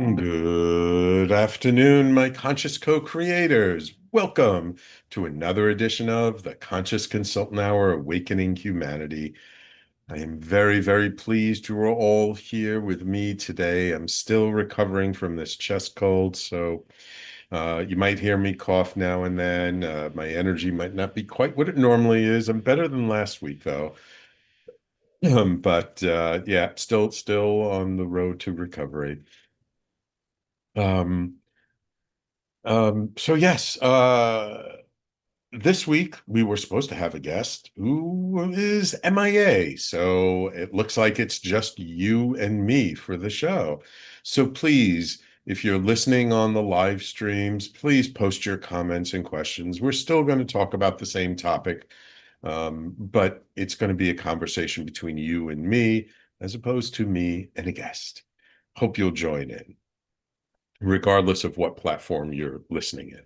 Good afternoon, my conscious co-creators. Welcome to another edition of the Conscious Consultant Hour, Awakening Humanity. I am very, very pleased you are all here with me today. I'm still recovering from this chest cold, so you might hear me cough now and then. My energy might not be quite what it normally is. I'm better than last week, though. But yeah, still on the road to recovery. Um, so yes, this week we were supposed to have a guest who is MIA. So it looks like it's just you and me for the show. So please, if you're listening on the live streams, please post your comments and questions. We're still going to talk about the same topic, but it's going to be a conversation between you and me as opposed to me and a guest. Hope you'll join in, regardless of what platform you're listening in.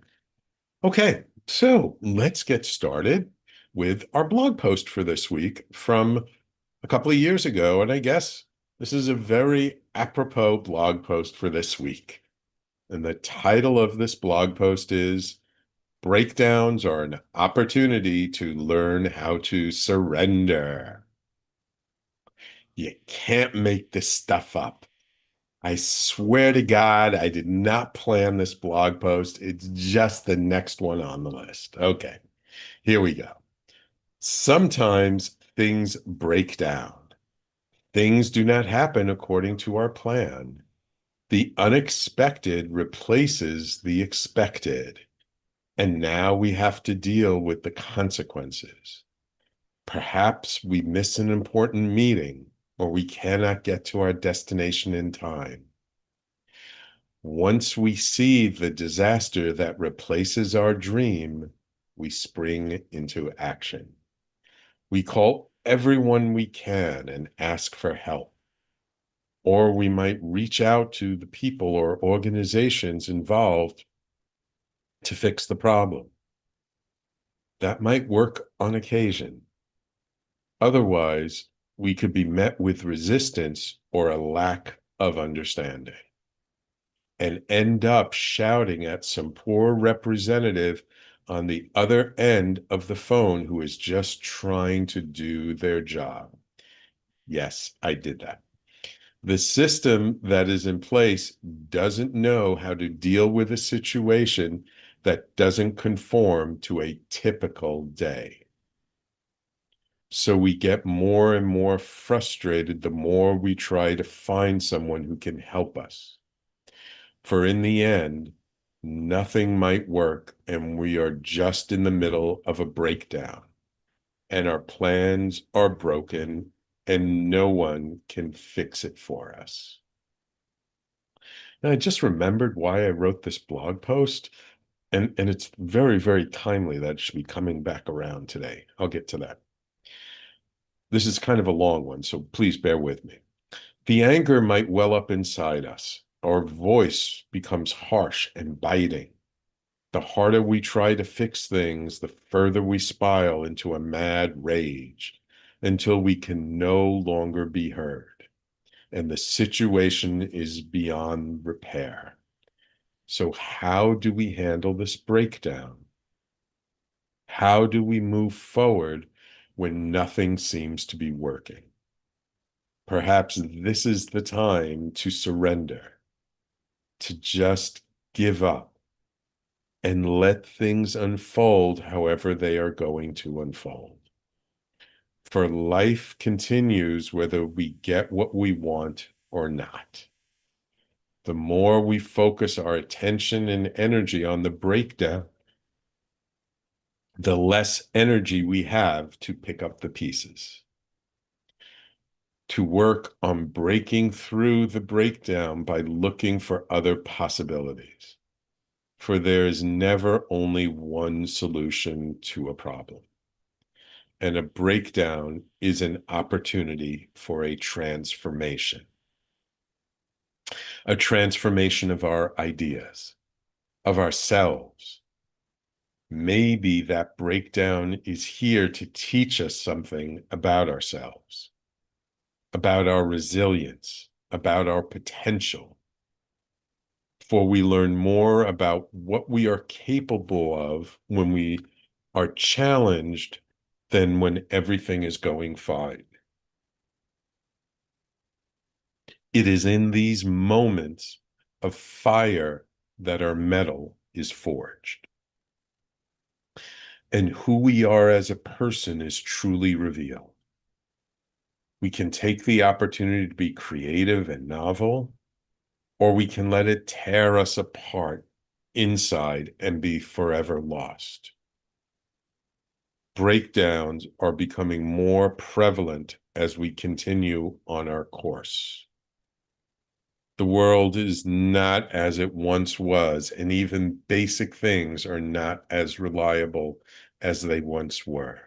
Okay, so let's get started with our blog post for this week from a couple of years ago. And I guess this is a very apropos blog post for this week. And the title of this blog post is Breakdowns Are an Opportunity to Learn How to Surrender. You can't make this stuff up. I swear to God, I did not plan this blog post. It's just the next one on the list. Okay, here we go. Sometimes things break down. Things do not happen according to our plan. The unexpected replaces the expected. And now we have to deal with the consequences. Perhaps we miss an important meeting or we cannot get to our destination in time. Once we see the disaster that replaces our dream, we spring into action. We call everyone we can and ask for help. Or we might reach out to the people or organizations involved to fix the problem. That might work on occasion. Otherwise, we could be met with resistance or a lack of understanding and end up shouting at some poor representative on the other end of the phone who is just trying to do their job. Yes, I did that. The system that is in place doesn't know how to deal with a situation that doesn't conform to a typical day. So we get more and more frustrated the more we try to find someone who can help us. For in the end, nothing might work and we are just in the middle of a breakdown and our plans are broken and no one can fix it for us. And I just remembered why I wrote this blog post, and it's very, very timely that it should be coming back around today. I'll get to that. This is kind of a long one, so please bear with me. The anger might well up inside us. Our voice becomes harsh and biting. The harder we try to fix things, the further we spiral into a mad rage until we can no longer be heard, and the situation is beyond repair. So how do we handle this breakdown? How do we move forward when nothing seems to be working? Perhaps this is the time to surrender, to just give up and let things unfold however they are going to unfold. For life continues whether we get what we want or not. The more we focus our attention and energy on the breakdown, the less energy we have to pick up the pieces, to work on breaking through the breakdown by looking for other possibilities. For there is never only one solution to a problem. And a breakdown is an opportunity for a transformation of our ideas, of ourselves. Maybe that breakdown is here to teach us something about ourselves, about our resilience, about our potential. for we learn more about what we are capable of when we are challenged than when everything is going fine. It is in these moments of fire that our metal is forged. And who we are as a person is truly revealed. We can take the opportunity to be creative and novel, or we can let it tear us apart inside and be forever lost. Breakdowns are becoming more prevalent as we continue on our course. The world is not as it once was, and even basic things are not as reliable as they once were.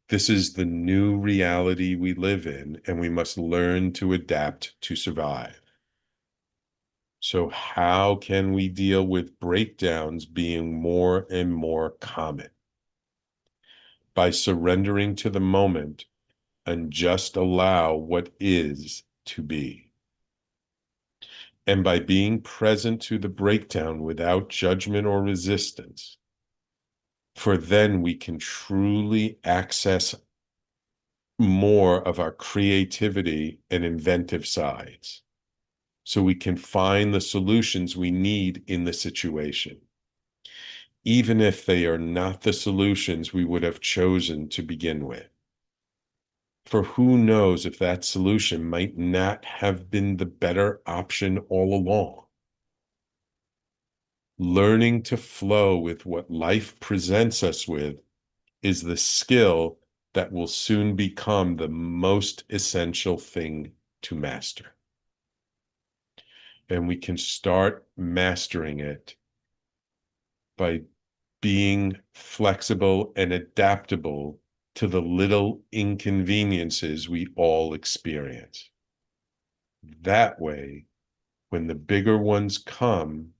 This is the new reality we live in, and we must learn to adapt to survive. So, how can we deal with breakdowns being more and more common? By surrendering to the moment and just allow what is to be. And by being present to the breakdown without judgment or resistance, for then we can truly access more of our creativity and inventive sides. So we can find the solutions we need in the situation, even if they are not the solutions we would have chosen to begin with. For who knows if that solution might not have been the better option all along. Learning to flow with what life presents us with is the skill that will soon become the most essential thing to master. And we can start mastering it by being flexible and adaptable to the little inconveniences we all experience. That way, when the bigger ones come,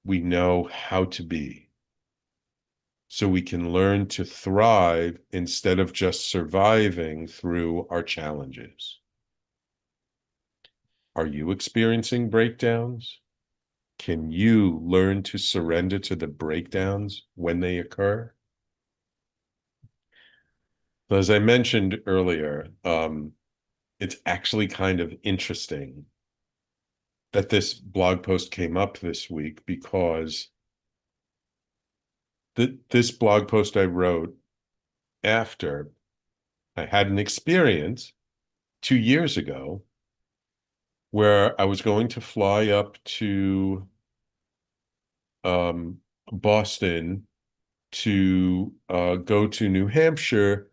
we know how to be. So we can learn to thrive instead of just surviving through our challenges. Are you experiencing breakdowns? Can you learn to surrender to the breakdowns when they occur? As I mentioned earlier, it's actually kind of interesting that this blog post came up this week because this blog post I wrote after I had an experience 2 years ago where I was going to fly up to Boston to go to New Hampshire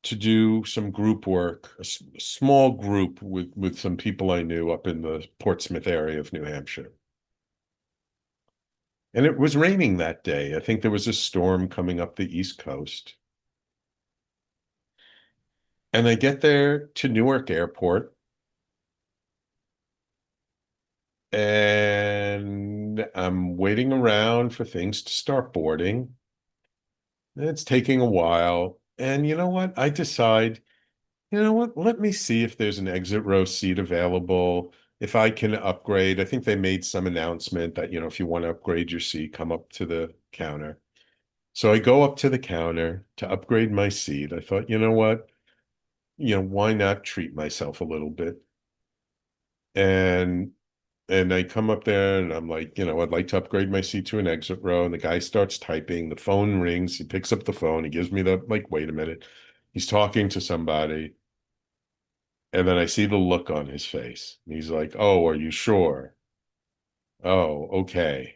to do some group work, a small group with some people I knew up in the Portsmouth area of New Hampshire. And it was raining that day. I think there was a storm coming up the East Coast. And I get there to Newark Airport and I'm waiting around for things to start boarding. It's taking a while. And you know what? I decide, you know what? Let me see if there's an exit row seat available, if I can upgrade. I think they made some announcement that, if you want to upgrade your seat, come up to the counter. So I go up to the counter to upgrade my seat. I thought, you know what? Why not treat myself a little bit? And and I come up there and I'm like, I'd like to upgrade my seat to an exit row. And the guy starts typing, the phone rings, he picks up the phone, he gives me the like, wait a minute. He's talking to somebody. And then I see the look on his face. And he's like, oh, are you sure? Oh, okay.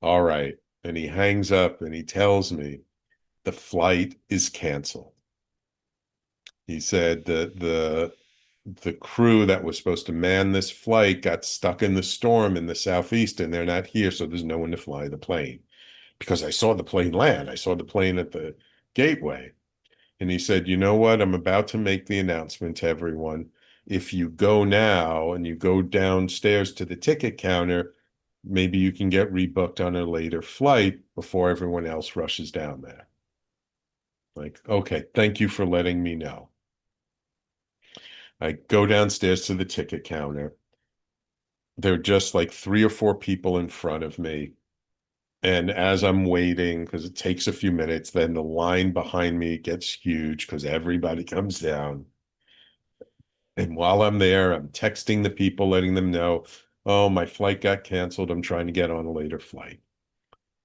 All right. And he hangs up and he tells me the flight is canceled. He said that the crew that was supposed to man this flight got stuck in the storm in the southeast and they're not here, so there's no one to fly the plane. Because I saw the plane land. I saw the plane at the gateway. And he said, you know what? I'm about to make the announcement to everyone. If you go now and you go downstairs to the ticket counter, maybe you can get rebooked on a later flight before everyone else rushes down there. Like, okay, thank you for letting me know. I go downstairs to the ticket counter They're just like three or four people in front of me. And as I'm waiting, because it takes a few minutes, then the line behind me gets huge because everybody comes down. And while I'm there, I'm texting the people, letting them know, oh, my flight got canceled. I'm trying to get on a later flight.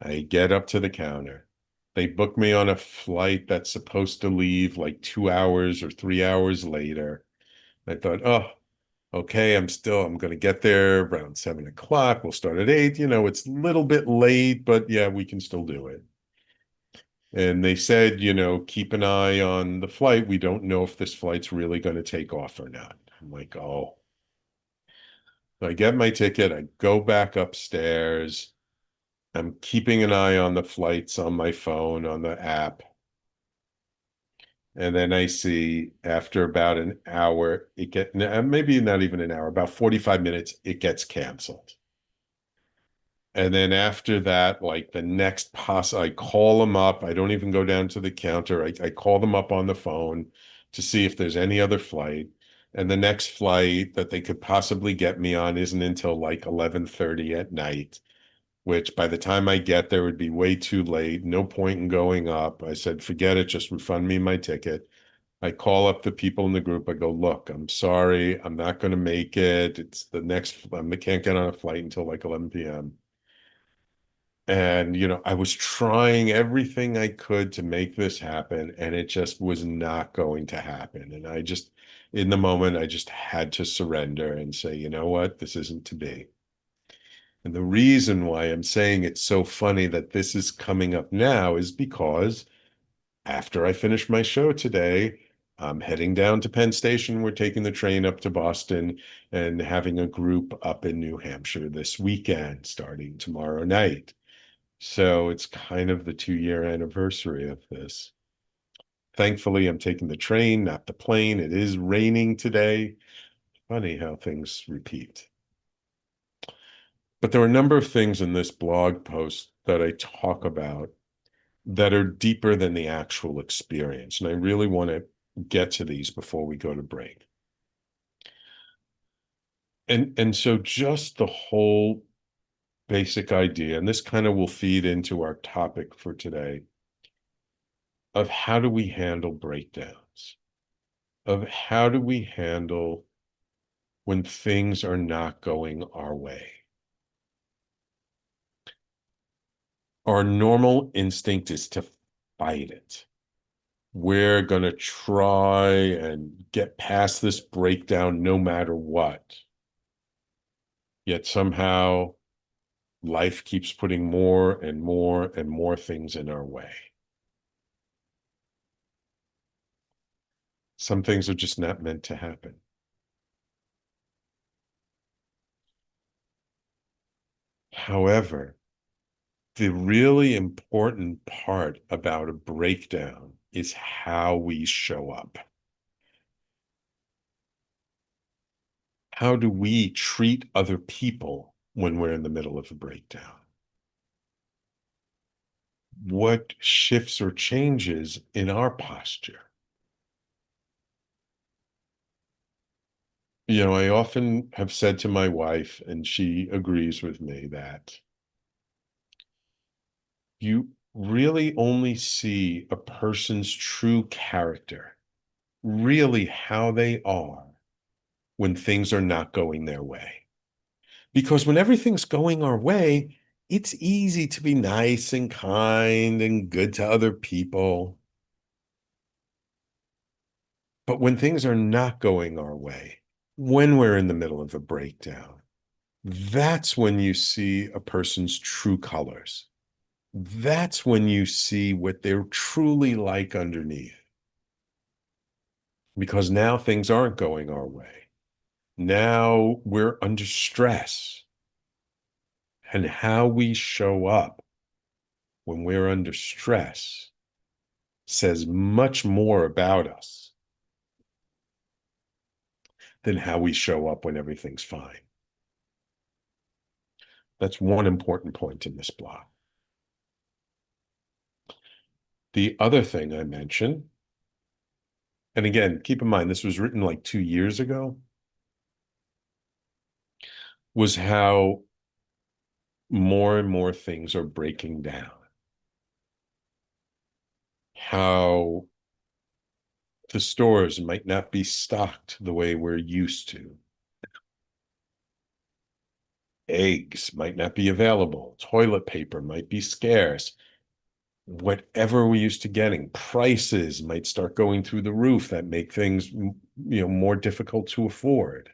I get up to the counter. They book me on a flight that's supposed to leave like 2 hours or 3 hours later. I thought, oh, okay, I'm going to get there around 7 o'clock. We'll start at 8. It's a little bit late, but yeah, we can still do it. And they said, keep an eye on the flight. We don't know if this flight's really going to take off or not. I'm like, oh. So I get my ticket. I go back upstairs. I'm keeping an eye on the flights on my phone, on the app. And then I see after about an hour, maybe not even an hour, about 45 minutes, it gets canceled. And then after that, like the next I call them up. I don't even go down to the counter. I call them up on the phone to see if there's any other flight. And the next flight that they could possibly get me on isn't until like 11:30 at night, which by the time I get there would be way too late. No point in going up. I said, forget it, just refund me my ticket. I call up the people in the group. I go, look, I'm sorry, I'm not going to make it. It's the next, I can't get on a flight until like 11 p.m. And, I was trying everything I could to make this happen, and it just was not going to happen. And in the moment, I just had to surrender and say, you know what, this isn't to be. And the reason why I'm saying it's so funny that this is coming up now is because after I finish my show today, I'm heading down to Penn Station. We're taking the train up to Boston and having a group up in New Hampshire this weekend, starting tomorrow night. So it's kind of the 2-year anniversary of this. Thankfully, I'm taking the train, not the plane. It is raining today. Funny how things repeat. But there are a number of things in this blog post that I talk about that are deeper than the actual experience. And I really want to get to these before we go to break. And so just the whole basic idea, and this kind of will feed into our topic for today, of how do we handle breakdowns, of how do we handle when things are not going our way. Our normal instinct is to fight it. We're going to try and get past this breakdown no matter what. Yet somehow life keeps putting more and more and more things in our way. Some things are just not meant to happen. However, the really important part about a breakdown is how we show up. How do we treat other people when we're in the middle of a breakdown? What shifts or changes in our posture? I often have said to my wife, and she agrees with me, that you really only see a person's true character, really how they are, when things are not going their way. Because when everything's going our way, it's easy to be nice and kind and good to other people. But when things are not going our way, when we're in the middle of a breakdown, that's when you see a person's true colors. That's when you see what they're truly like underneath. Because now things aren't going our way. Now we're under stress. And how we show up when we're under stress says much more about us than how we show up when everything's fine. That's one important point in this block. The other thing I mentioned, and again, keep in mind, this was written like 2 years ago. was how more and more things are breaking down. How the stores might not be stocked the way we're used to. Eggs might not be available. Toilet paper might be scarce. Whatever we're used to getting, prices might start going through the roof that make things, more difficult to afford.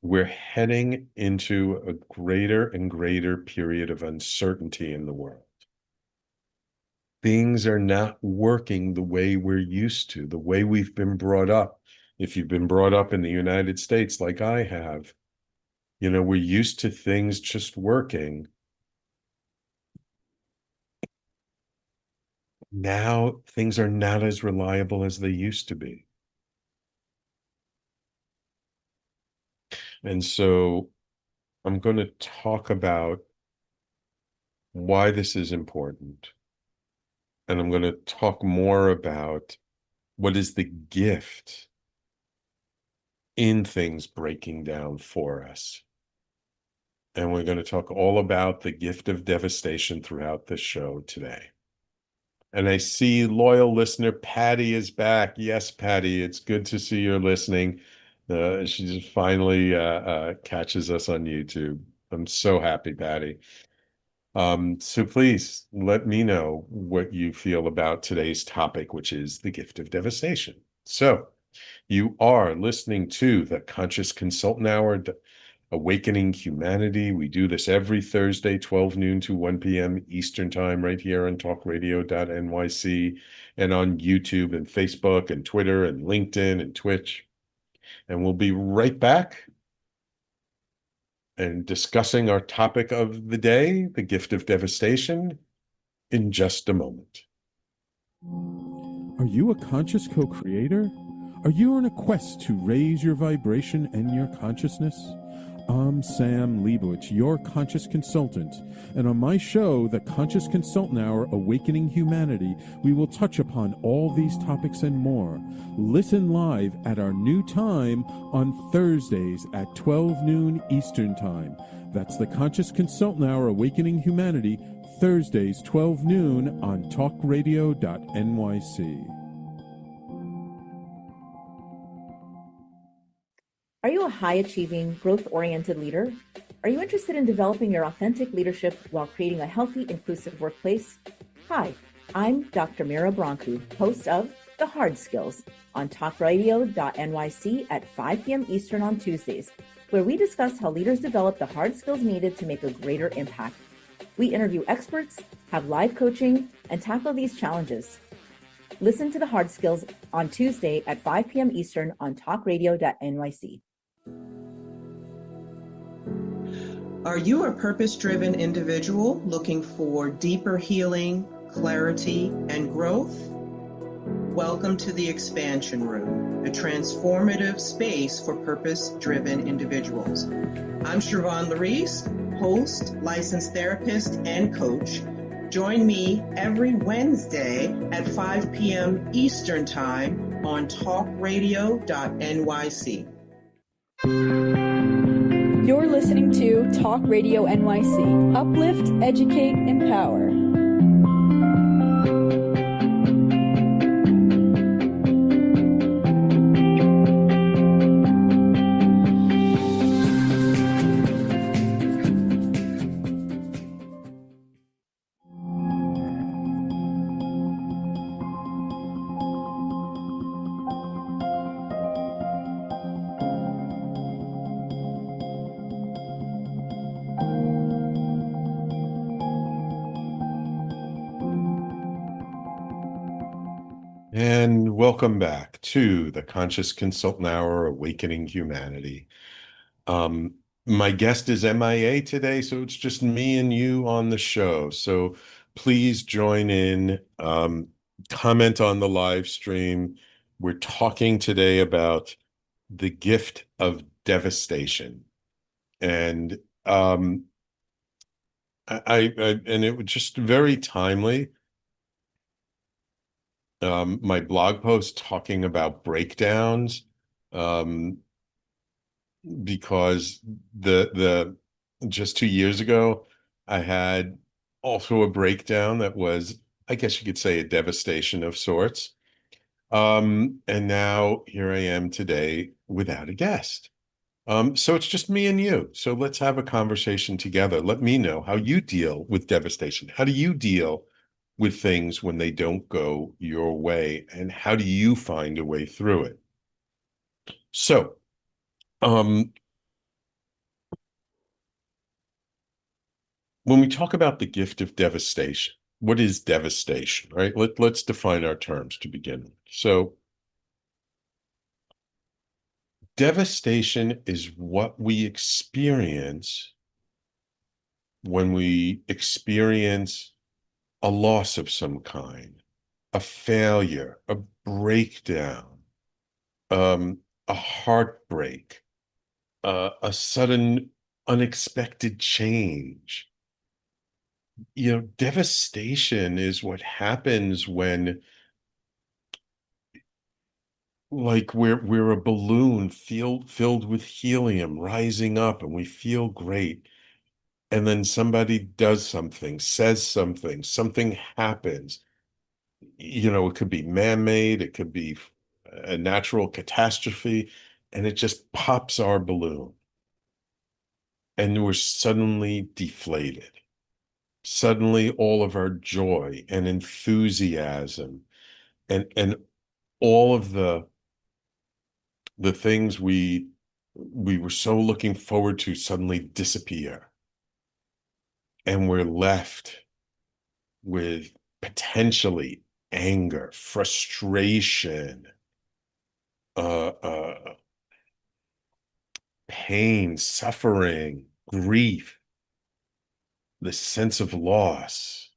We're heading into a greater and greater period of uncertainty in the world. Things are not working the way we're used to, the way we've been brought up. If you've been brought up in the United States like I have, we're used to things just working. Now things are not as reliable as they used to be. And so I'm going to talk about why this is important. And I'm going to talk more about what is the gift in things breaking down for us. And we're going to talk all about the gift of devastation throughout the show today. And I see loyal listener Patty is back. Yes, Patty, it's good to see you're listening. She just finally catches us on YouTube. I'm so happy, Patty. So please let me know what you feel about today's topic, which is the gift of devastation. So you are listening to the Conscious Consultant Hour, Awakening Humanity. We do this every Thursday, 12 noon to 1 p.m. Eastern Time, right here on talkradio.nyc and on YouTube and Facebook and Twitter and LinkedIn and Twitch. And we'll be right back and discussing our topic of the day, the gift of devastation, in just a moment. Are you a conscious co-creator? Are you on a quest to raise your vibration and your consciousness? I'm Sam Liebowitz, your conscious consultant, and on my show, The Conscious Consultant Hour, Awakening Humanity, we will touch upon all these topics and more. Listen live at our new time on Thursdays at 12 noon Eastern Time. That's The Conscious Consultant Hour, Awakening Humanity, Thursdays, 12 noon on talkradio.nyc. Are you a high-achieving, growth-oriented leader? Are you interested in developing your authentic leadership while creating a healthy, inclusive workplace? Hi, I'm Dr. Mira Brancu, host of The Hard Skills on talkradio.nyc at 5 p.m. Eastern on Tuesdays, where we discuss how leaders develop the hard skills needed to make a greater impact. We interview experts, have live coaching, and tackle these challenges. Listen to The Hard Skills on Tuesday at 5 p.m. Eastern on talkradio.nyc. Are you a purpose-driven individual looking for deeper healing, clarity, and growth? Welcome to the Expansion Room, a transformative space for purpose-driven individuals. I'm Siobhan Larice, host, licensed therapist, and coach. Join me every Wednesday at 5 p.m. Eastern Time on talkradio.nyc. You're listening to Talk Radio NYC. Uplift, educate, empower. And welcome back to the Conscious Consultant Hour, Awakening Humanity. My guest is MIA today, so it's just me and you on the show. So please join in, comment on the live stream. We're talking today about the gift of devastation. And and it was just very timely. My blog post talking about breakdowns because the just 2 years ago, I had also a breakdown that was, I guess you could say, a devastation of sorts. And now here I am today without a guest. So it's just me and you. So let's have a conversation together. Let me know how you deal with devastation. How do you deal with things when they don't go your way? And how do you find a way through it? So, um, when we talk about the gift of devastation, what is devastation, right? Let's define our terms to begin with. So, devastation is what we experience when we experience a loss of some kind, a failure, a breakdown, a heartbreak, a sudden unexpected change. Devastation is what happens when, like, we're a balloon filled with helium rising up and we feel great. And then somebody does something, says something, something happens. It could be man-made, it could be a natural catastrophe, and it just pops our balloon. And we're suddenly deflated. Suddenly all of our joy and enthusiasm and all of the things we were so looking forward to suddenly disappear. And we're left with potentially anger, frustration, uh, pain, suffering, grief, the sense of loss.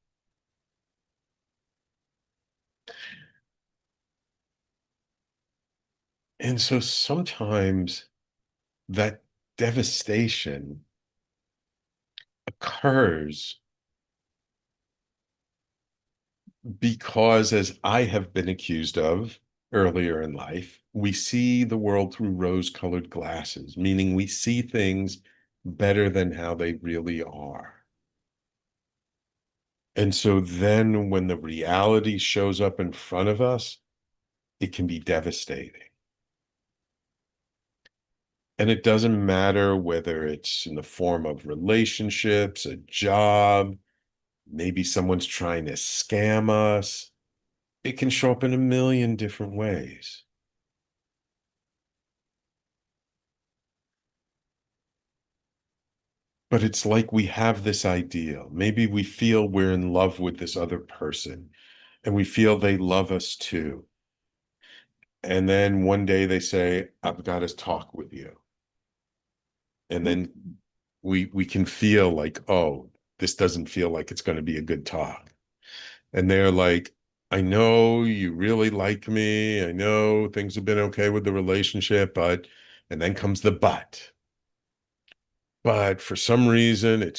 And so sometimes that devastation occurs because, as I have been accused of earlier in life, we see the world through rose-colored glasses, meaning we see things better than how they really are. And so then when the reality shows up in front of us, it can be devastating. And it doesn't matter whether it's in the form of relationships, a job, maybe someone's trying to scam us. It can show up in a million different ways. But it's like we have this ideal. Maybe we feel we're in love with this other person and we feel they love us too. And then one day they say, I've got to talk with you. And then we can feel like, oh, this doesn't feel like it's going to be a good talk. And they're like, I know you really like me. I know things have been okay with the relationship, and then comes the but. But for some reason,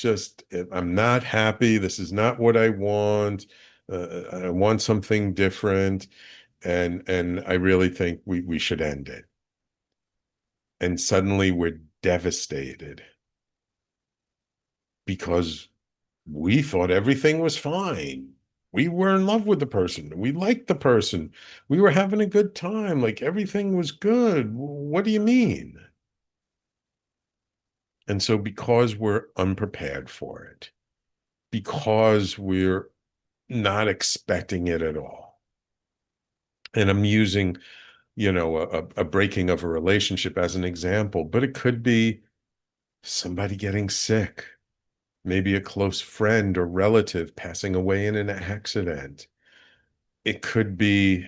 I'm not happy. This is not what I want. I want something different. And I really think we should end it. And suddenly we're devastated because we thought everything was fine. We were in love with the person. We liked the person. We were having a good time. Like everything was good. What do you mean? And so because we're unprepared for it, because we're not expecting it at all. And I'm using, a breaking of a relationship as an example, but it could be somebody getting sick, maybe a close friend or relative passing away in an accident. It could be,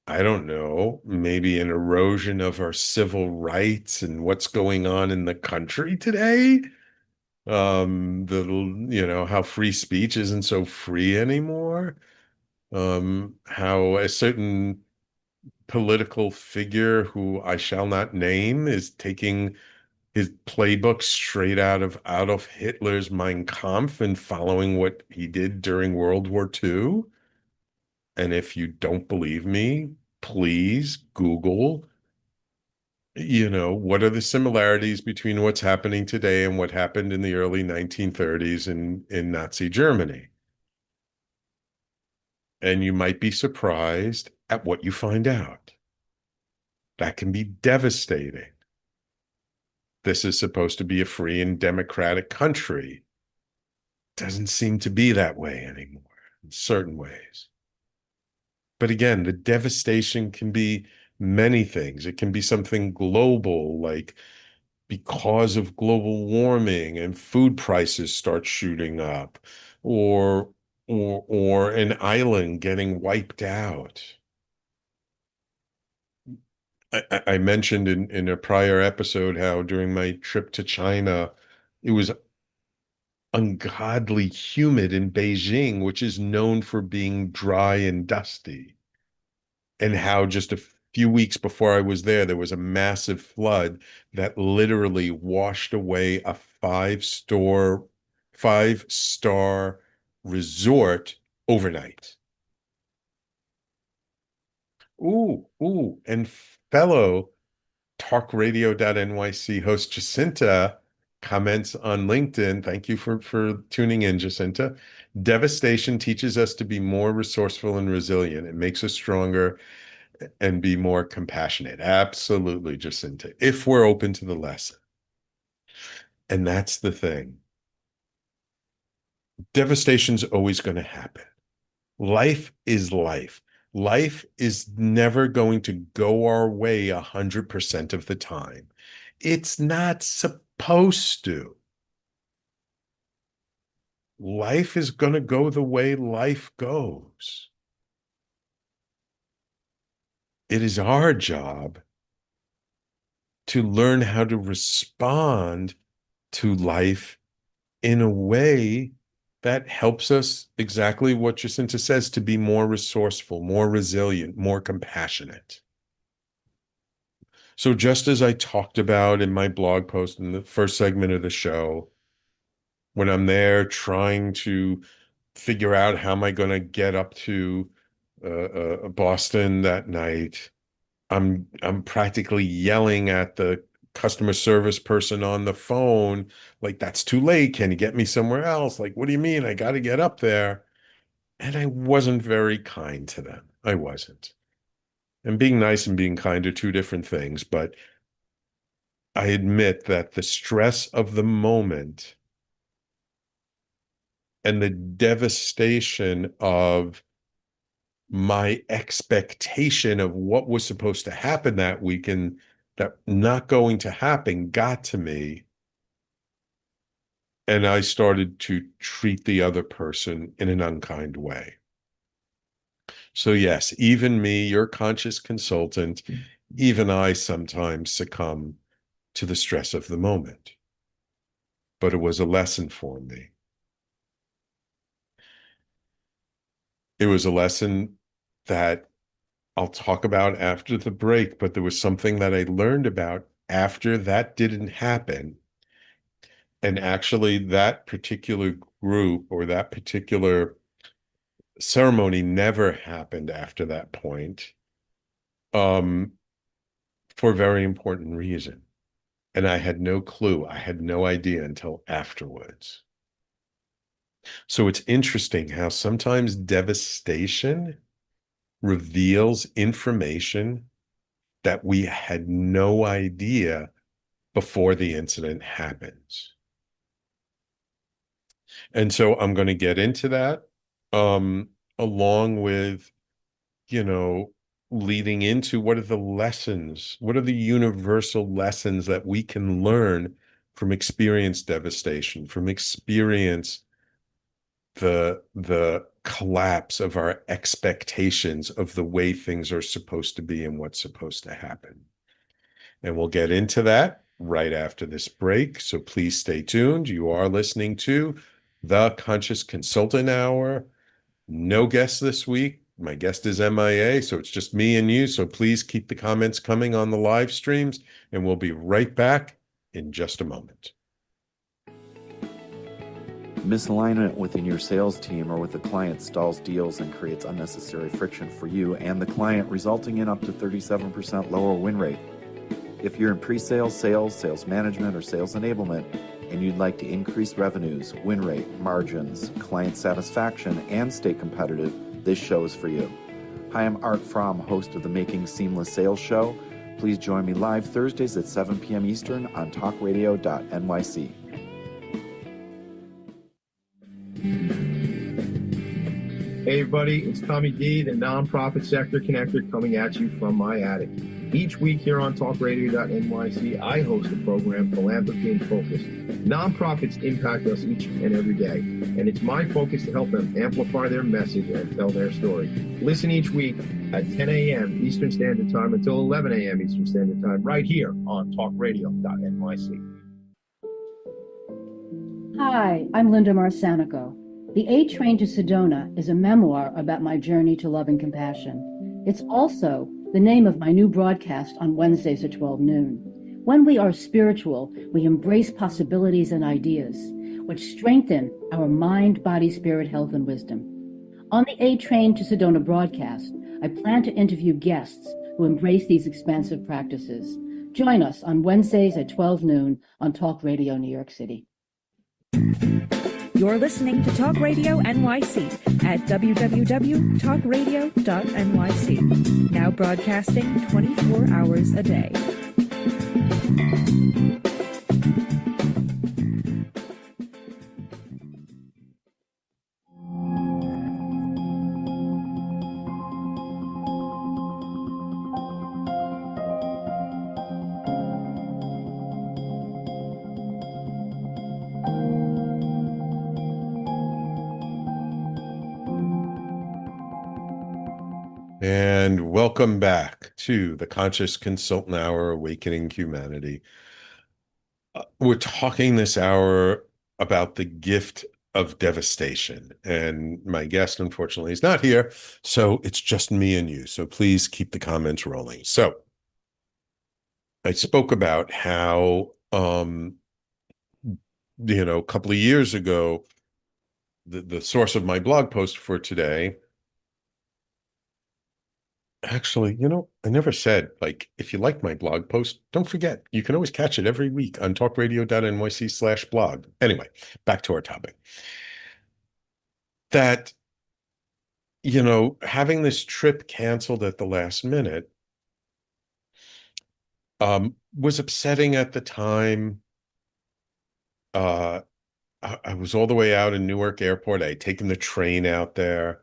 I don't know, maybe an erosion of our civil rights and what's going on in the country today. How free speech isn't so free anymore. How a certain political figure who I shall not name is taking his playbook straight out of Adolf Hitler's Mein Kampf and following what he did during World War II. And if you don't believe me, please Google What are the similarities between what's happening today and what happened in the early 1930s in Nazi Germany? And you might be surprised at what you find out. That can be devastating. This is supposed to be a free and democratic country. Doesn't seem to be that way anymore in certain ways. But again, the devastation can be many things. It can be something global, like because of global warming and food prices start shooting up, or or an island getting wiped out. I mentioned in a prior episode how during my trip to China, it was ungodly humid in Beijing, which is known for being dry and dusty, and how just a few weeks before I was there was a massive flood that literally washed away a five-star resort overnight. And fellow talkradio.nyc host Jacinta comments on LinkedIn. Thank you for tuning in, Jacinta. Devastation teaches us to be more resourceful and resilient. It makes us stronger and be more compassionate. Absolutely, Jacinta, if we're open to the lesson. And that's the thing. Devastation's always going to happen. Life is life. Life is never going to go our way 100% of the time. It's not supposed to. Life is going to go the way life goes. It is our job to learn how to respond to life in a way that helps us, exactly what Jacinta says, to be more resourceful, more resilient, more compassionate. So just as I talked about in my blog post in the first segment of the show, when I'm there trying to figure out how am I going to get up to Boston that night, I'm practically yelling at the customer service person on the phone, like, that's too late. Can you get me somewhere else? Like, what do you mean? I got to get up there. And I wasn't very kind to them. I wasn't. And being nice and being kind are two different things, but I admit that the stress of the moment and the devastation of my expectation of what was supposed to happen that weekend that not going to happen got to me. And I started to treat the other person in an unkind way. So yes, even me, your conscious consultant, even I sometimes succumb to the stress of the moment. But it was a lesson for me. It was a lesson that I'll talk about after the break, but there was something that I learned about after that didn't happen. And actually, that particular group or that particular ceremony never happened after that point, for a very important reason. And I had no clue. I had no idea until afterwards. So it's interesting how sometimes devastation reveals information that we had no idea before the incident happens. And so I'm going to get into that, along with, leading into what are the lessons, what are the universal lessons that we can learn from experience devastation, from experience the collapse of our expectations of the way things are supposed to be and what's supposed to happen. And we'll get into that right after this break. So please stay tuned. You are listening to the Conscious Consultant Hour. No guests this week. My guest is MIA, so it's just me and you. So please keep the comments coming on the live streams, and we'll be right back in just a moment. Misalignment within your sales team or with the client stalls deals and creates unnecessary friction for you and the client, resulting in up to 37% lower win rate. If you're in pre-sales, sales, sales management, or sales enablement, and you'd like to increase revenues, win rate, margins, client satisfaction, and stay competitive, this show is for you. Hi, I'm Art Fromm, host of the Making Seamless Sales Show. Please join me live Thursdays at 7 p.m. Eastern on talkradio.nyc. Hey everybody, it's Tommy D, the Nonprofit Sector Connector, coming at you from my attic. Each week here on talkradio.nyc, I host a program, Philanthropy in Focus. Nonprofits impact us each and every day, and it's my focus to help them amplify their message and tell their story. Listen each week at 10 a.m. Eastern Standard Time until 11 a.m. Eastern Standard Time, right here on talkradio.nyc. Hi, I'm Linda Marcanico. The A Train to Sedona is a memoir about my journey to love and compassion. It's also the name of my new broadcast on Wednesdays at 12 noon. When we are spiritual, we embrace possibilities and ideas, which strengthen our mind, body, spirit, health, and wisdom. On the A Train to Sedona broadcast, I plan to interview guests who embrace these expansive practices. Join us on Wednesdays at 12 noon on Talk Radio New York City. You're listening to Talk Radio NYC at www.talkradio.nyc. Now broadcasting 24 hours a day. And welcome back to the Conscious Consultant Hour, Awakening Humanity. We're talking this hour about the gift of devastation. And my guest, unfortunately, is not here. So it's just me and you. So please keep the comments rolling. So I spoke about how, a couple of years ago, the source of my blog post for today. Actually, I never said, if you like my blog post, don't forget, you can always catch it every week on talkradio.nyc/blog. Anyway, back to our topic. That, having this trip canceled at the last minute was upsetting at the time. I was all the way out in Newark Airport. I had taken the train out there.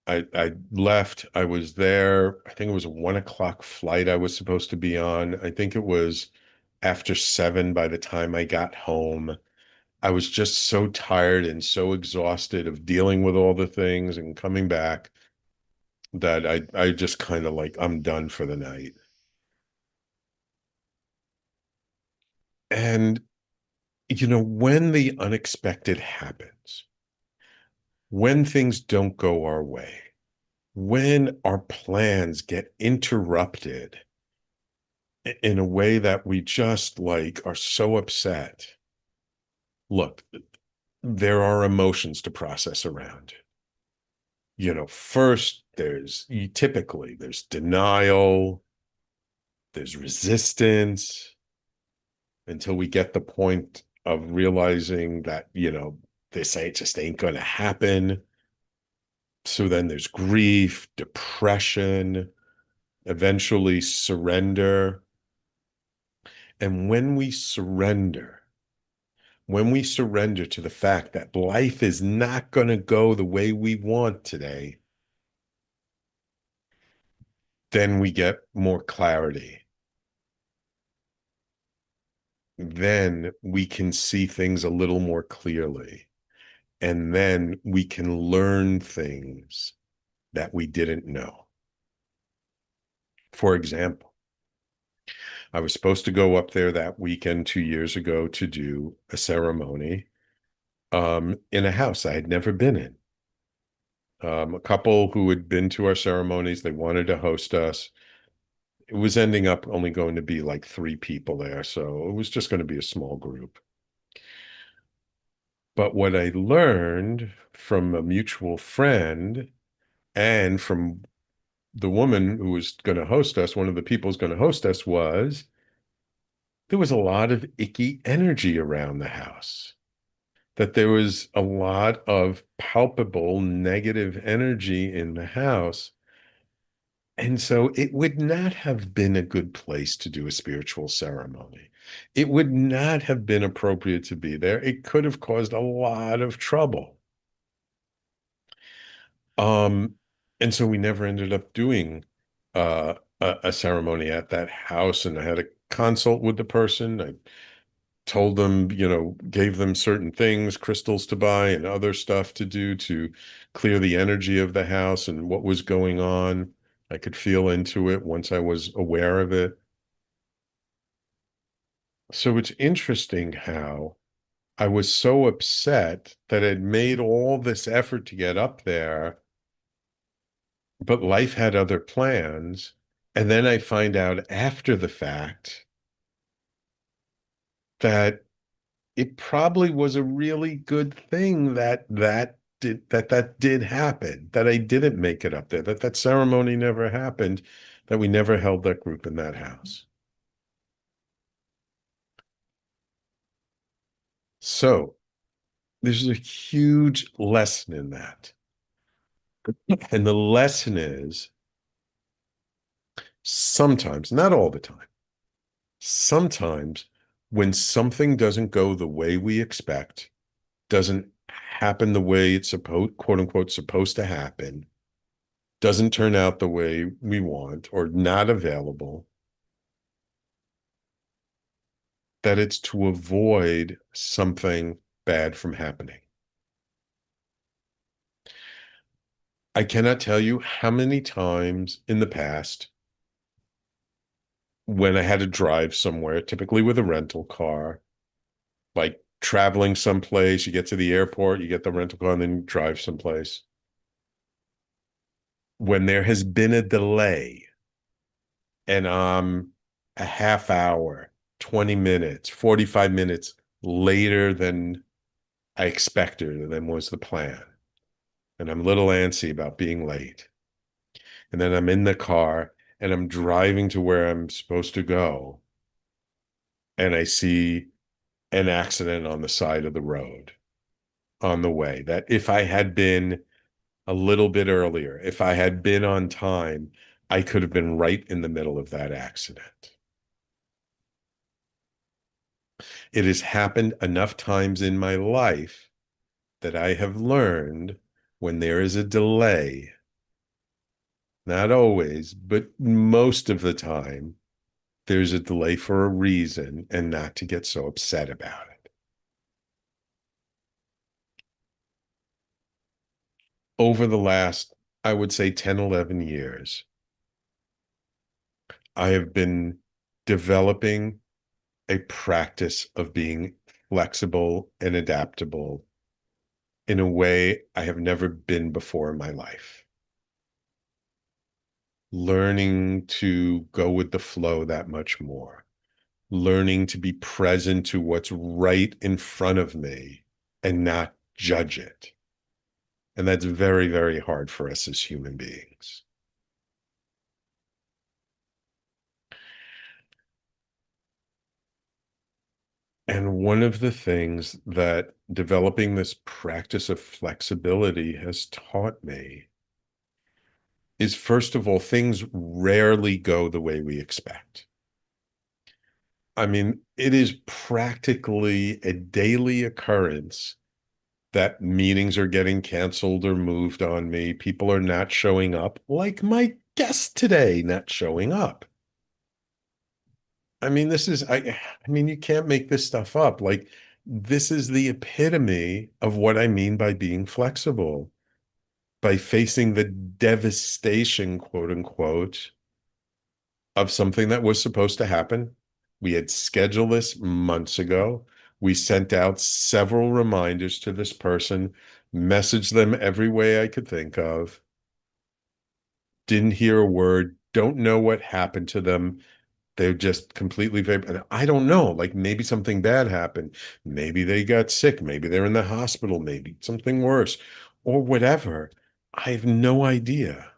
I left. I was there. I think it was a 1:00 flight I was supposed to be on. I think it was after 7 by the time I got home. I was just so tired and so exhausted of dealing with all the things and coming back that I just kind of I'm done for the night. And, when the unexpected happens, when things don't go our way, when our plans get interrupted in a way that we just are so upset, look, there are emotions to process around it. First, there's denial, there's resistance, until we get the point of realizing that, this just ain't going to happen. So then there's grief, depression, eventually surrender. And when we surrender to the fact that life is not going to go the way we want today, then we get more clarity. Then we can see things a little more clearly. And then we can learn things that we didn't know. For example, I was supposed to go up there that weekend 2 years ago to do a ceremony in a house I had never been in. A couple who had been to our ceremonies, they wanted to host us. It was ending up only going to be 3 people there, so it was just going to be a small group. But what I learned from a mutual friend and from the woman who was going to host us, one of the people who's going to host us, was there was a lot of icky energy around the house, that there was a lot of palpable negative energy in the house. And so it would not have been a good place to do a spiritual ceremony. It would not have been appropriate to be there. It could have caused a lot of trouble. Um, and so we never ended up doing a ceremony at that house. And I had a consult with the person. I told them, gave them certain things, crystals to buy and other stuff to do to clear the energy of the house and what was going on. I could feel into it once I was aware of it. So it's interesting how I was so upset that I'd made all this effort to get up there, but life had other plans. And then I find out after the fact that it probably was a really good thing that did happen, that I didn't make it up there, that ceremony never happened, that we never held that group in that house. So there's a huge lesson in that. And the lesson is sometimes, not all the time, sometimes when something doesn't go the way we expect, doesn't happen the way it's supposed, quote unquote, supposed to happen, doesn't turn out the way we want or not available, that it's to avoid something bad from happening. I cannot tell you how many times in the past when I had to drive somewhere, typically with a rental car, like traveling someplace, you get to the airport, you get the rental car, and then you drive someplace. When there has been a delay and I'm a half hour, 20 minutes, 45 minutes later than I expected, than was the plan. And I'm a little antsy about being late. And then I'm in the car and I'm driving to where I'm supposed to go. And I see an accident on the side of the road on the way, that if I had been a little bit earlier, if I had been on time, I could have been right in the middle of that accident. It has happened enough times in my life that I have learned when there is a delay, not always, but most of the time, there's a delay for a reason and not to get so upset about it. Over the last, I would say 10, 11 years, I have been developing a practice of being flexible and adaptable in a way I have never been before in my life. Learning to go with the flow that much more. Learning to be present to what's right in front of me and not judge it. And that's very, very hard for us as human beings. And one of the things that developing this practice of flexibility has taught me is, first of all, things rarely go the way we expect. I mean, it is practically a daily occurrence that meetings are getting canceled or moved on me. People are not showing up, like my guest today not showing up. I mean, you can't make this stuff up. Like, this is the epitome of what I mean by being flexible, by facing the devastation, quote unquote, of something that was supposed to happen. We had scheduled this months ago. We sent out several reminders to this person, messaged them every way I could think of, didn't hear a word, don't know what happened to them. They're just completely, I don't know, like maybe something bad happened. Maybe they got sick. Maybe they're in the hospital, maybe something worse or whatever. I have no idea.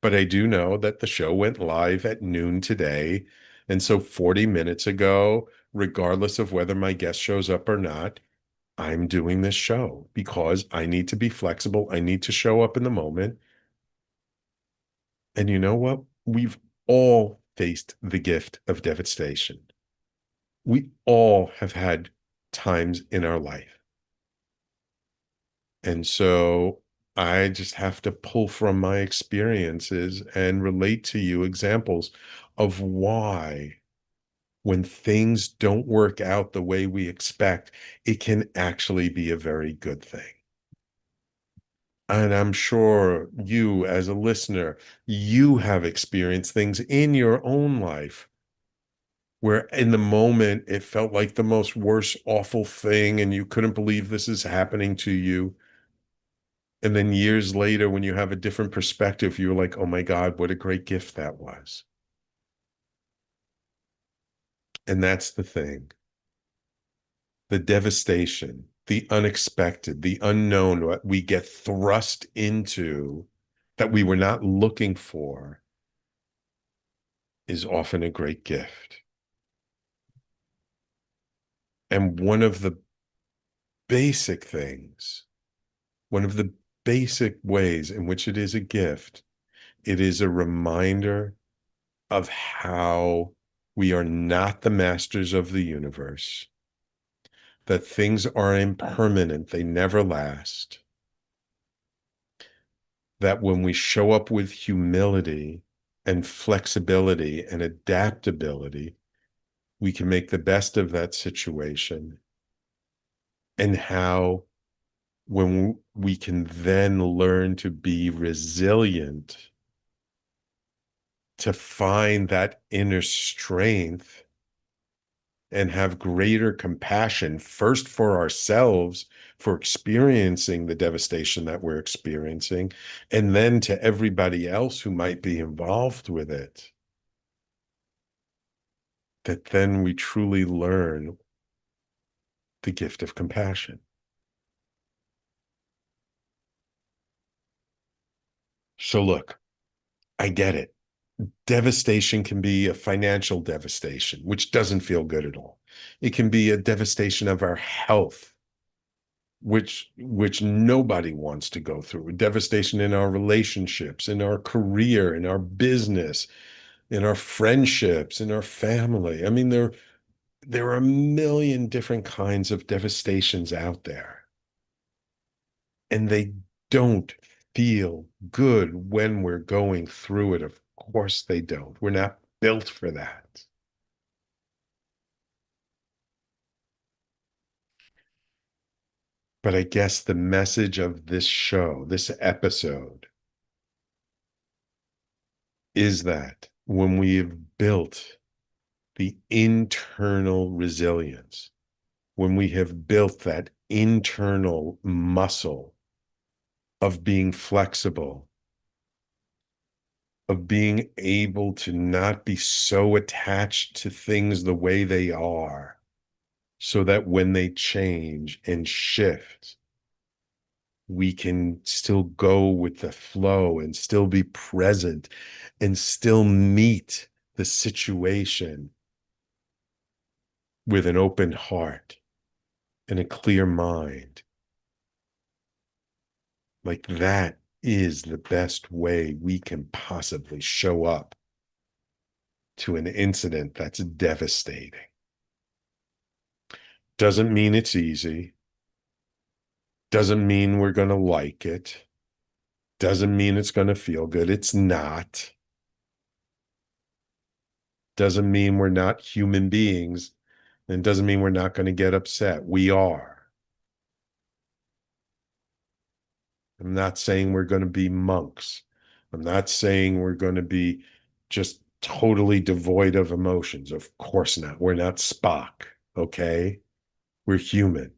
But I do know that the show went live at noon today. And so 40 minutes ago, regardless of whether my guest shows up or not, I'm doing this show because I need to be flexible. I need to show up in the moment. And you know what? We've all faced the gift of devastation. We all have had times in our life. And so I just have to pull from my experiences and relate to you examples of why, when things don't work out the way we expect, it can actually be a very good thing. And I'm sure you, as a listener, you have experienced things in your own life where in the moment it felt like the most worst, awful thing, and you couldn't believe this is happening to you. And then years later, when you have a different perspective, you're like, oh my God, what a great gift that was. And that's the thing. The devastation, the unexpected, the unknown, what we get thrust into that we were not looking for is often a great gift. And one of the basic things, one of the basic ways in which it is a gift, it is a reminder of how we are not the masters of the universe, that things are impermanent, they never last, that when we show up with humility and flexibility and adaptability, we can make the best of that situation, and how when we can then learn to be resilient, to find that inner strength and have greater compassion, first for ourselves, for experiencing the devastation that we're experiencing, and then to everybody else who might be involved with it. That then we truly learn the gift of compassion. So look, I get it. Devastation can be a financial devastation, which doesn't feel good at all. It can be a devastation of our health, which nobody wants to go through. A devastation in our relationships, in our career, in our business, in our friendships, in our family. I mean, there are a million different kinds of devastations out there, and they don't feel good when we're going through it. Of course they don't. We're not built for that. But I guess the message of this show, this episode, is that when we have built the internal resilience, when we have built that internal muscle of being flexible, of being able to not be so attached to things the way they are, so that when they change and shift, we can still go with the flow and still be present and still meet the situation with an open heart and a clear mind. Like that is the best way we can possibly show up to an incident that's devastating. Doesn't mean it's easy. Doesn't mean we're going to like it. Doesn't mean it's going to feel good. It's not. Doesn't mean we're not human beings, and doesn't mean we're not going to get upset. We are. I'm not saying we're going to be monks. I'm not saying we're going to be just totally devoid of emotions. Of course not. We're not Spock, okay? We're human.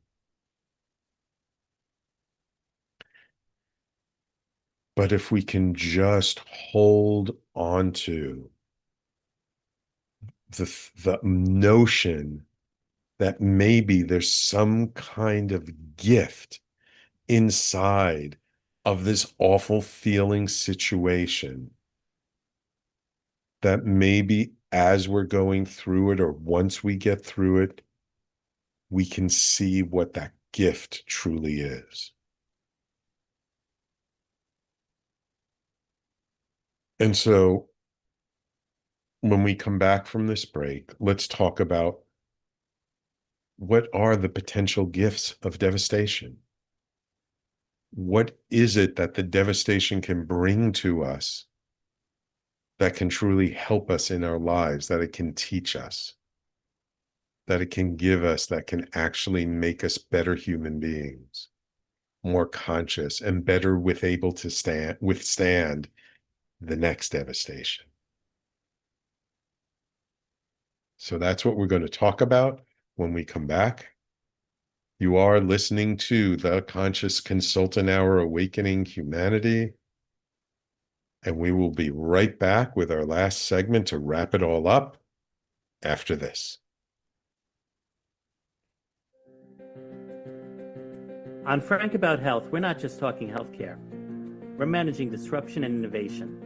But if we can just hold on to the notion that maybe there's some kind of gift inside of this awful feeling situation, that maybe as we're going through it, or once we get through it, we can see what that gift truly is. And so when we come back from this break, let's talk about what are the potential gifts of devastation? What is it that the devastation can bring to us that can truly help us in our lives, that it can teach us, that it can give us, that can actually make us better human beings, more conscious, and better able to withstand the next devastation? So that's what we're going to talk about when we come back. You are listening to the Conscious Consultant Hour, Awakening Humanity. And we will be right back with our last segment to wrap it all up after this. On Frank About Health, we're not just talking healthcare. We're managing disruption and innovation.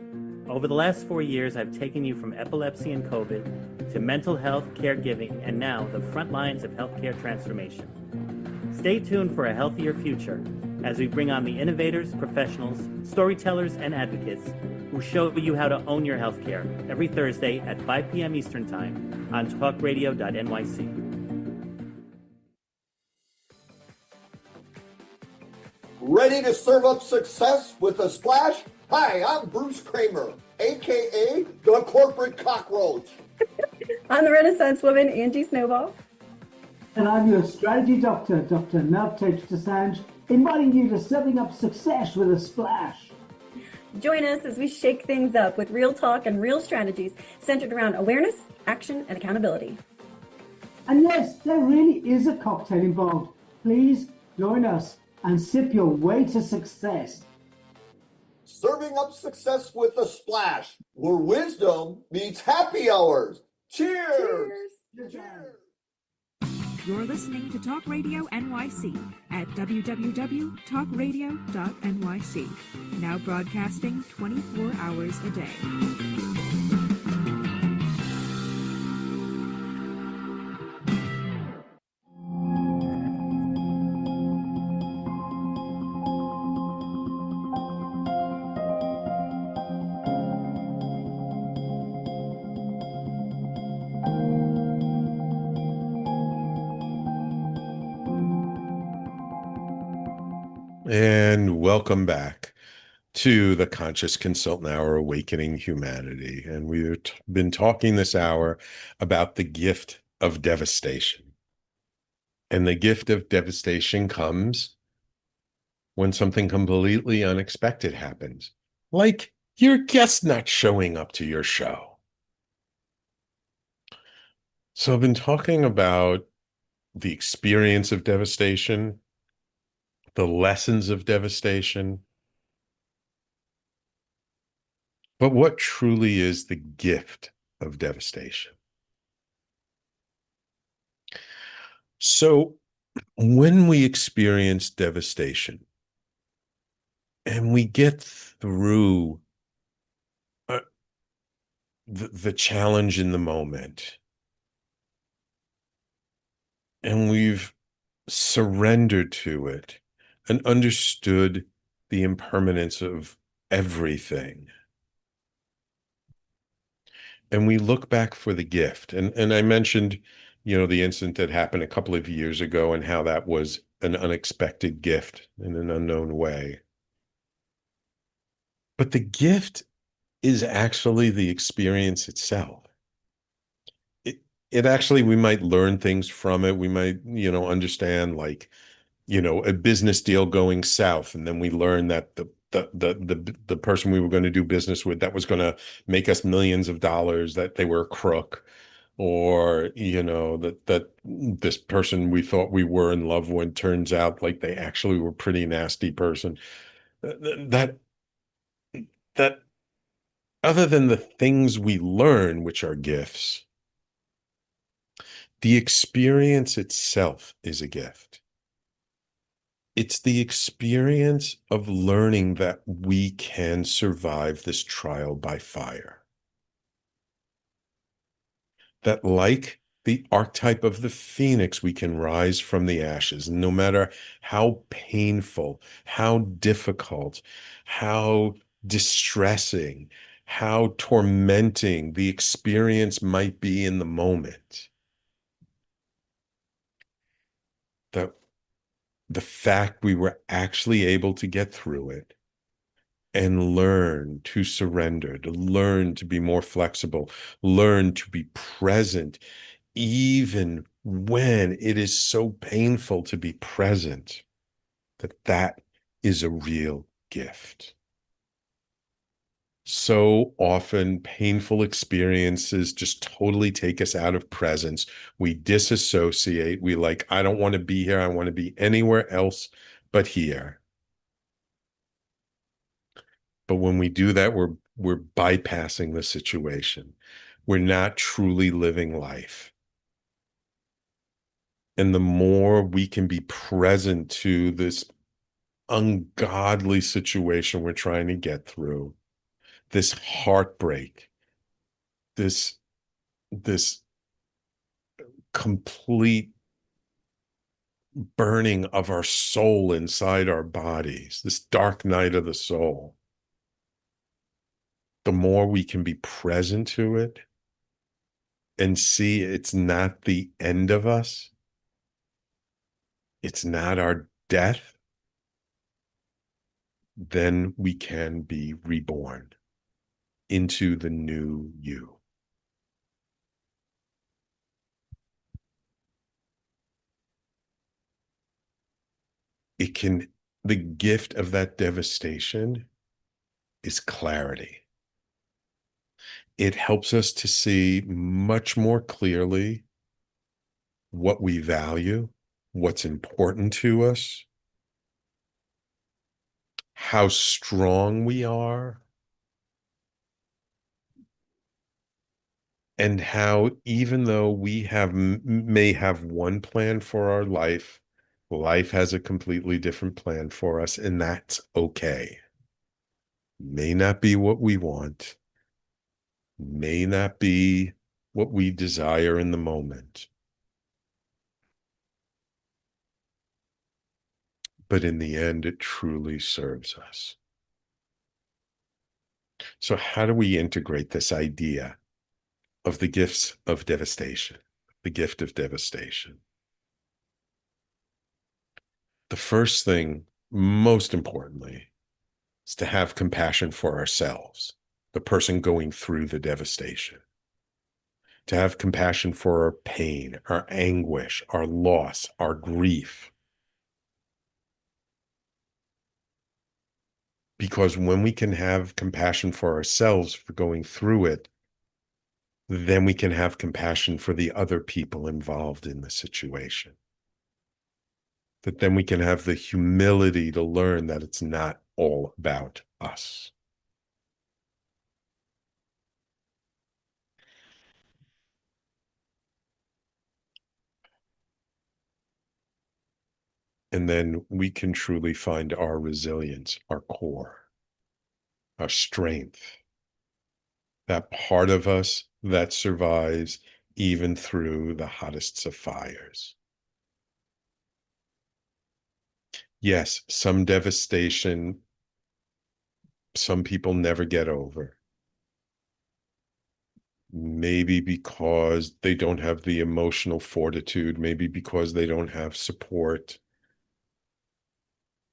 Over the last 4 years, I've taken you from epilepsy and COVID to mental health, caregiving, and now the front lines of healthcare transformation. Stay tuned for a healthier future as we bring on the innovators, professionals, storytellers, and advocates who show you how to own your healthcare every Thursday at 5 p.m. Eastern Time on talkradio.nyc. Ready to serve up success with a splash? Hi, I'm Bruce Kramer, a.k.a. the Corporate Cockroach. I'm the Renaissance woman, Angie Snowball. And I'm your strategy doctor, Dr. Meltech Desange, inviting you to serving up success with a splash. Join us as we shake things up with real talk and real strategies centered around awareness, action, and accountability. And yes, there really is a cocktail involved. Please join us and sip your way to success. Serving up success with a splash, where wisdom meets happy hours. Cheers! Cheers! Cheers! You're listening to Talk Radio NYC at www.talkradio.nyc. Now broadcasting 24 hours a day. And welcome back to the Conscious Consultant Hour, Awakening Humanity. And we've been talking this hour about the gift of devastation. And the gift of devastation comes when something completely unexpected happens, like your guest not showing up to your show. So I've been talking about the experience of devastation, the lessons of devastation, but what truly is the gift of devastation? So when we experience devastation and we get through the challenge in the moment, and we've surrendered to it and understood the impermanence of everything, and we look back for the gift, and I mentioned, the incident that happened a couple of years ago and how that was an unexpected gift in an unknown way. But the gift is actually the experience itself. It actually, we might learn things from it. We might, understand, like, a business deal going south, and then we learn that the person we were going to do business with that was going to make us millions of dollars, that they were a crook, or that this person we thought we were in love with turns out like they actually were a pretty nasty person. That other than the things we learn, which are gifts, the experience itself is a gift. It's the experience of learning that we can survive this trial by fire. that, like the archetype of the phoenix, we can rise from the ashes. No matter how painful, how difficult, how distressing, how tormenting the experience might be in the moment, that the fact we were actually able to get through it and learn to surrender, to learn to be more flexible, learn to be present, even when it is so painful to be present, that is a real gift. So often, painful experiences just totally take us out of presence. We disassociate. We like, I don't want to be here. I want to be anywhere else but here. But when we do that, we're bypassing the situation. We're not truly living life. And the more we can be present to this ungodly situation we're trying to get through, this heartbreak, this complete burning of our soul inside our bodies, this dark night of the soul, the more we can be present to it and see it's not the end of us, it's not our death, then we can be reborn into the new you. The gift of that devastation is clarity. It helps us to see much more clearly what we value, what's important to us, how strong we are, and how even though we may have one plan for our life, life has a completely different plan for us, and that's okay. May not be what we want, may not be what we desire in the moment. But in the end, it truly serves us. So how do we integrate this idea of the gifts of devastation, the gift of devastation? The first thing, most importantly, is to have compassion for ourselves, the person going through the devastation. To have compassion for our pain, our anguish, our loss, our grief. Because when we can have compassion for ourselves for going through it, then we can have compassion for the other people involved in the situation. That then we can have the humility to learn that it's not all about us. And then we can truly find our resilience, our core, our strength, that part of us that survives even through the hottest of fires. Yes, some devastation, some people never get over. Maybe because they don't have the emotional fortitude, maybe because they don't have support,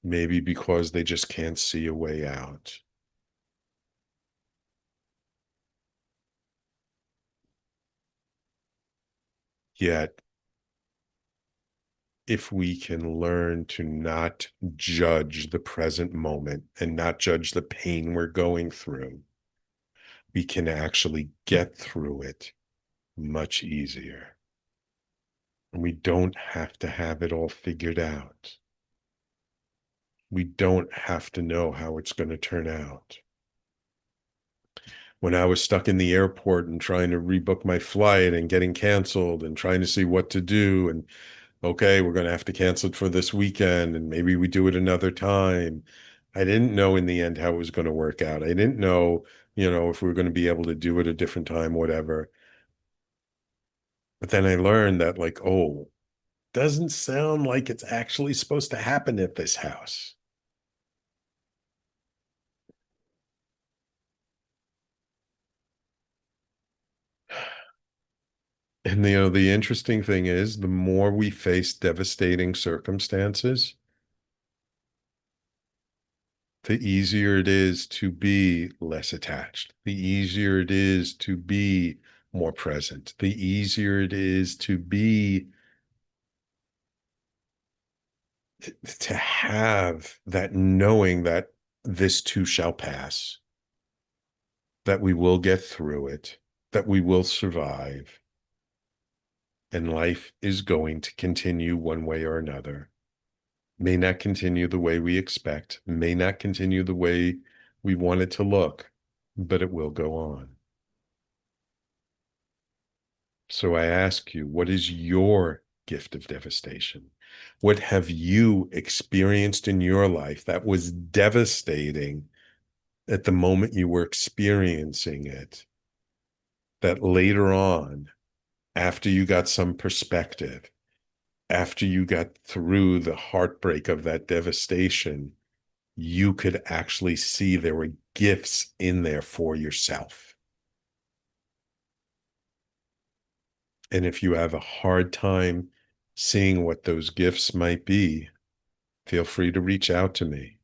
maybe because they just can't see a way out. Yet, if we can learn to not judge the present moment and not judge the pain we're going through, we can actually get through it much easier. And we don't have to have it all figured out. We don't have to know how it's going to turn out. When I was stuck in the airport and trying to rebook my flight and getting canceled and trying to see what to do, and okay, we're going to have to cancel it for this weekend and maybe we do it another time. I didn't know in the end how it was going to work out. I didn't know, if we were going to be able to do it a different time, whatever. But then I learned that, like, oh, doesn't sound like it's actually supposed to happen at this house. And the interesting thing is, the more we face devastating circumstances, the easier it is to be less attached. The easier it is to be more present. The easier it is to have that knowing that this too shall pass, that we will get through it, that we will survive, and life is going to continue one way or another. May not continue the way we expect, may not continue the way we want it to look, but it will go on. So I ask you, what is your gift of devastation? What have you experienced in your life that was devastating at the moment you were experiencing it, that later on, after you got some perspective, after you got through the heartbreak of that devastation, you could actually see there were gifts in there for yourself? And if you have a hard time seeing what those gifts might be, feel free to reach out to me.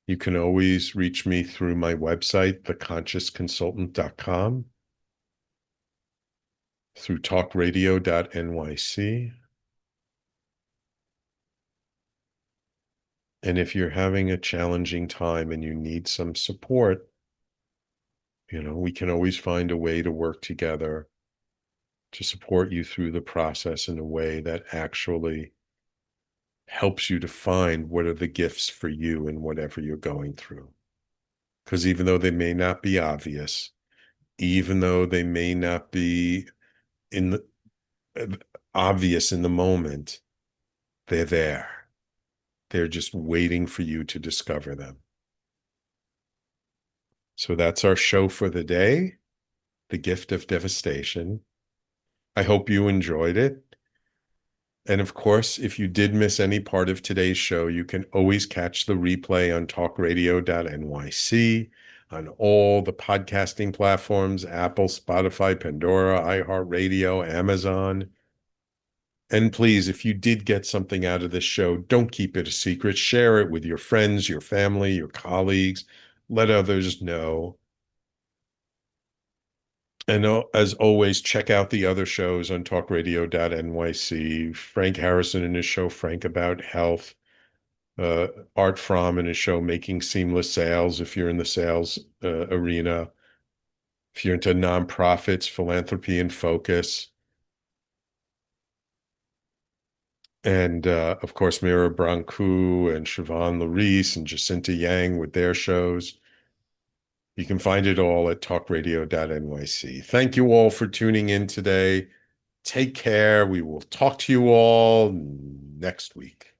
You can always reach me through my website, theconsciousconsultant.com, through talkradio.nyc. And if you're having a challenging time and you need some support, we can always find a way to work together to support you through the process in a way that actually helps you to find what are the gifts for you in whatever you're going through. Because even though they may not be obvious, even though they may not be in the obvious in the moment, they're there. They're just waiting for you to discover them. So that's our show for the day, The Gift of Devastation. I hope you enjoyed it. And of course, if you did miss any part of today's show, you can always catch the replay on talkradio.nyc, on all the podcasting platforms, Apple, Spotify, Pandora, iHeartRadio, Amazon. And please, if you did get something out of this show, don't keep it a secret. Share it with your friends, your family, your colleagues. Let others know. And as always, check out the other shows on talkradio.nyc. Frank Harrison and his show, Frank About Health. Art Fromm and his show, Making Seamless Sales, if you're in the sales arena. If you're into nonprofits, philanthropy and focus. And of course, Mira Brancu and Siobhan Larice and Jacinta Yang with their shows. You can find it all at talkradio.nyc. Thank you all for tuning in today. Take care. We will talk to you all next week.